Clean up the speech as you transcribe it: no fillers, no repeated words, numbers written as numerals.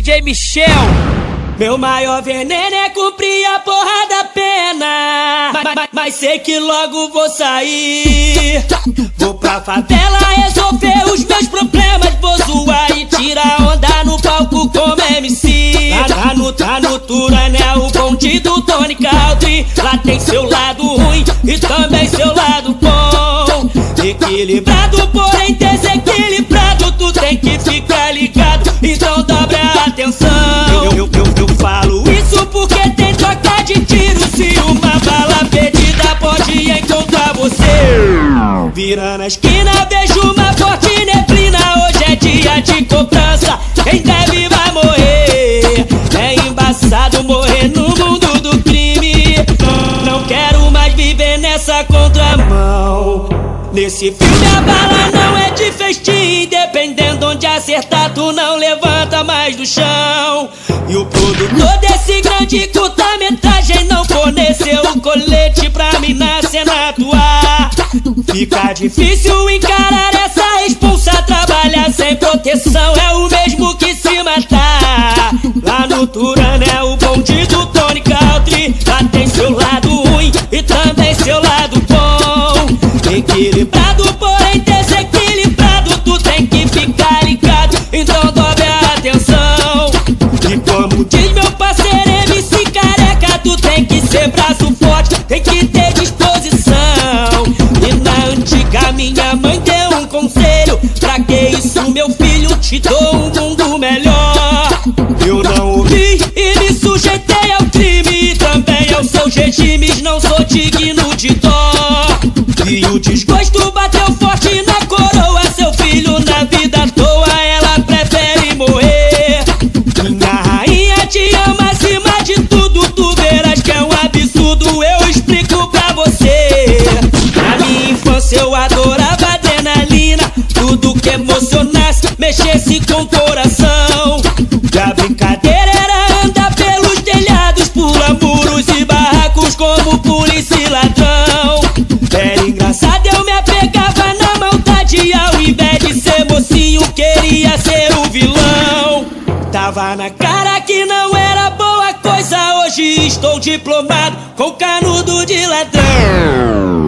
DJ Michel. Meu maior veneno é cumprir a porra da pena, mas sei que logo vou sair. Vou pra favela resolver os meus problemas, vou zoar e tirar onda no palco como MC. Tá no Turanel, o bonde do Tony Country. Lá tem seu lado ruim e também seu lado bom. Equilibrado, porém desequilibrado, tu tem que ficar ligado, então dobra a atenção. Eu falo isso porque tem troca de tiro. Se uma bala perdida pode encontrar você. Vira na esquina, vejo uma forte neblina. Hoje é dia de cobrança, quem deve vai morrer. É embaçado morrer no mundo do crime. Não quero mais viver nessa contramão. Nesse filme a bala não é de festim, dependendo onde acertar tu não levanta mais do chão. E o produtor desse grande curta-metragem não forneceu o colete pra mim na cena atuar. Fica difícil encarar essa responsa, trabalhar sem proteção é o mesmo que se matar. Lá no Turanel, o bonde do Tony Country. Lá tem seu lado ruim e também seu lado bom. Equilibrado, porém desequilibrado, tu tem que ficar ligado, então dobre a atenção. E como diz meu parceiro MC Careca, tu tem que ser braço forte, tem que ter disposição. E na antiga minha mãe deu um conselho: pra que isso meu filho, te dou um mundo melhor. Eu não ouvi e me sujeitei ao crime, e também aos seus regimes não sou digno de dó. E o desgosto bateu forte na coroa, seu filho na vida à toa, ela prefere morrer. Minha rainha te ama acima de tudo, tu verás que é um absurdo, eu explico pra você. Na minha infância eu adorava adrenalina, tudo que emocionasse, mexesse com o coração. E a brincadeira era andar pelos telhados, pular muros e barracos como polícia e ladrão. Era engraçado, eu me apegava na maldade, ao invés de ser mocinho queria ser o vilão. Tava na cara que não era boa coisa, hoje estou diplomado com canudo de ladrão.